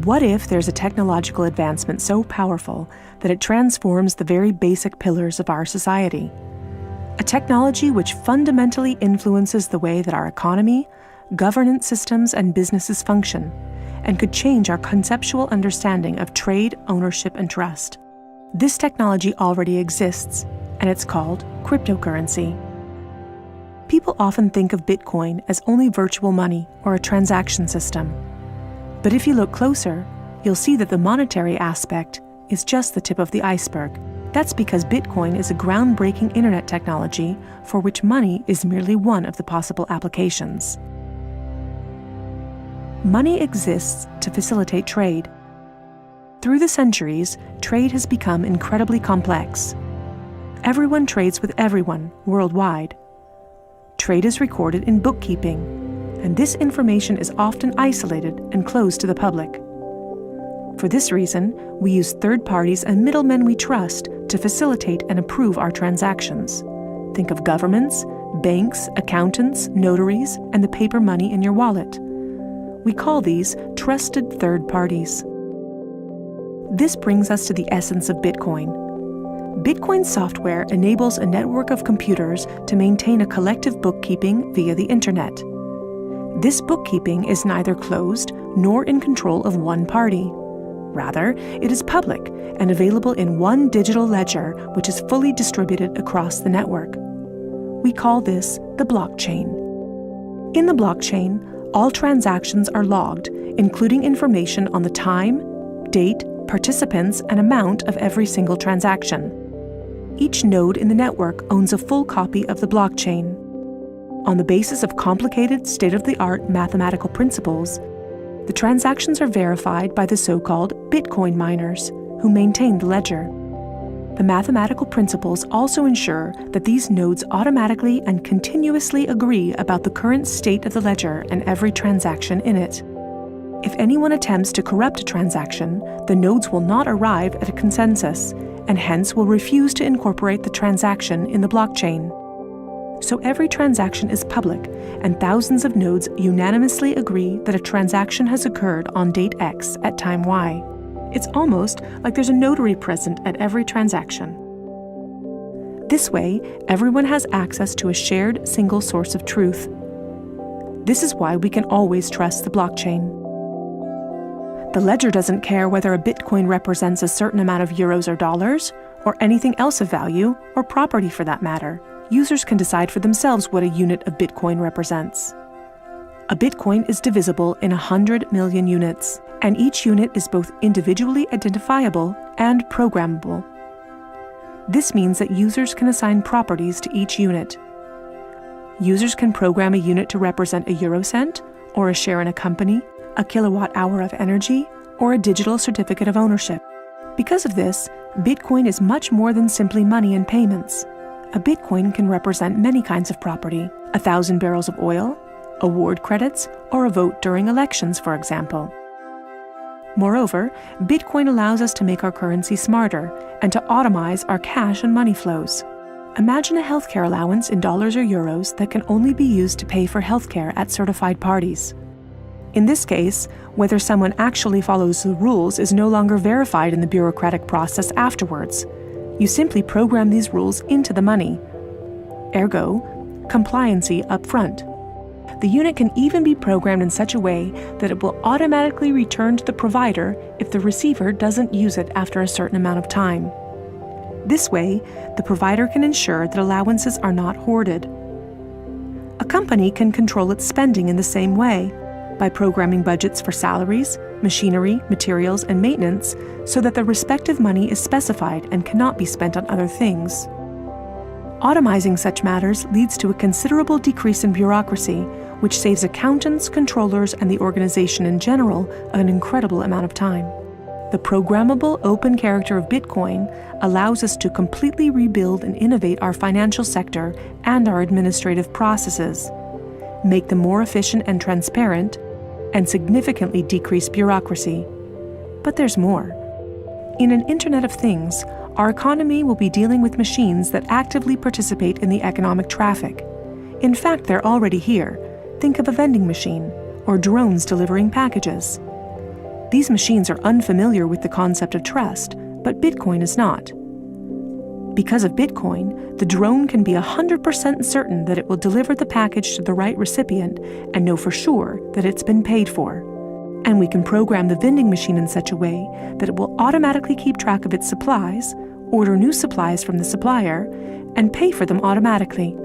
What if there's a technological advancement so powerful that it transforms the very basic pillars of our society? A technology which fundamentally influences the way that our economy, governance systems, and businesses function, and could change our conceptual understanding of trade, ownership, and trust. This technology already exists, and it's called cryptocurrency. People often think of Bitcoin as only virtual money or a transaction system. But if you look closer, you'll see that the monetary aspect is just the tip of the iceberg. That's because Bitcoin is a groundbreaking internet technology for which money is merely one of the possible applications. Money exists to facilitate trade. Through the centuries, trade has become incredibly complex. Everyone trades with everyone worldwide. Trade is recorded in bookkeeping, and this information is often isolated and closed to the public. For this reason, we use third parties and middlemen we trust to facilitate and approve our transactions. Think of governments, banks, accountants, notaries, and the paper money in your wallet. We call these trusted third parties. This brings us to the essence of Bitcoin. Bitcoin software enables a network of computers to maintain a collective bookkeeping via the internet. This bookkeeping is neither closed nor in control of one party. Rather, it is public and available in one digital ledger which is fully distributed across the network. We call this the blockchain. In the blockchain, all transactions are logged, including information on the time, date, participants, and amount of every single transaction. Each node in the network owns a full copy of the blockchain. On the basis of complicated, state-of-the-art mathematical principles, the transactions are verified by the so-called Bitcoin miners, who maintain the ledger. The mathematical principles also ensure that these nodes automatically and continuously agree about the current state of the ledger and every transaction in it. If anyone attempts to corrupt a transaction, the nodes will not arrive at a consensus, and hence will refuse to incorporate the transaction in the blockchain. So every transaction is public, and thousands of nodes unanimously agree that a transaction has occurred on date X at time Y. It's almost like there's a notary present at every transaction. This way, everyone has access to a shared single source of truth. This is why we can always trust the blockchain. The ledger doesn't care whether a Bitcoin represents a certain amount of euros or dollars, or anything else of value, or property for that matter. Users can decide for themselves what a unit of Bitcoin represents. A Bitcoin is divisible in 100 million units, and each unit is both individually identifiable and programmable. This means that users can assign properties to each unit. Users can program a unit to represent a eurocent, or a share in a company, a kilowatt-hour of energy, or a digital certificate of ownership. Because of this, Bitcoin is much more than simply money and payments. A Bitcoin can represent many kinds of property: 1,000 barrels of oil, award credits, or a vote during elections, for example. Moreover, Bitcoin allows us to make our currency smarter and to automize our cash and money flows. Imagine a healthcare allowance in dollars or euros that can only be used to pay for healthcare at certified parties. In this case, whether someone actually follows the rules is no longer verified in the bureaucratic process afterwards. You simply program these rules into the money. Ergo, compliancy up front. The unit can even be programmed in such a way that it will automatically return to the provider if the receiver doesn't use it after a certain amount of time. This way, the provider can ensure that allowances are not hoarded. A company can control its spending in the same way, by programming budgets for salaries, machinery, materials, and maintenance so that the respective money is specified and cannot be spent on other things. Automizing such matters leads to a considerable decrease in bureaucracy, which saves accountants, controllers, and the organization in general an incredible amount of time. The programmable open character of Bitcoin allows us to completely rebuild and innovate our financial sector and our administrative processes, make them more efficient and transparent, and significantly decrease bureaucracy. But there's more. In an Internet of Things, our economy will be dealing with machines that actively participate in the economic traffic. In fact, they're already here. Think of a vending machine, or drones delivering packages. These machines are unfamiliar with the concept of trust, but Bitcoin is not. Because of Bitcoin, the drone can be 100% certain that it will deliver the package to the right recipient and know for sure that it's been paid for. And we can program the vending machine in such a way that it will automatically keep track of its supplies, order new supplies from the supplier, and pay for them automatically.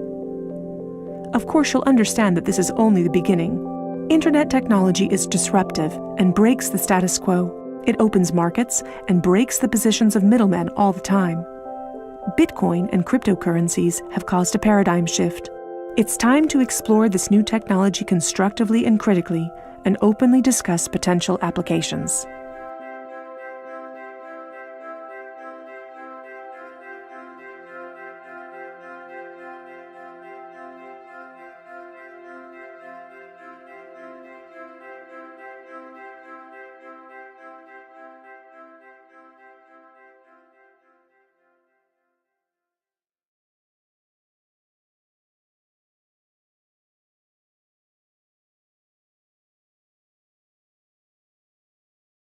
Of course, you'll understand that this is only the beginning. Internet technology is disruptive and breaks the status quo. It opens markets and breaks the positions of middlemen all the time. Bitcoin and cryptocurrencies have caused a paradigm shift. It's time to explore this new technology constructively and critically, and openly discuss potential applications.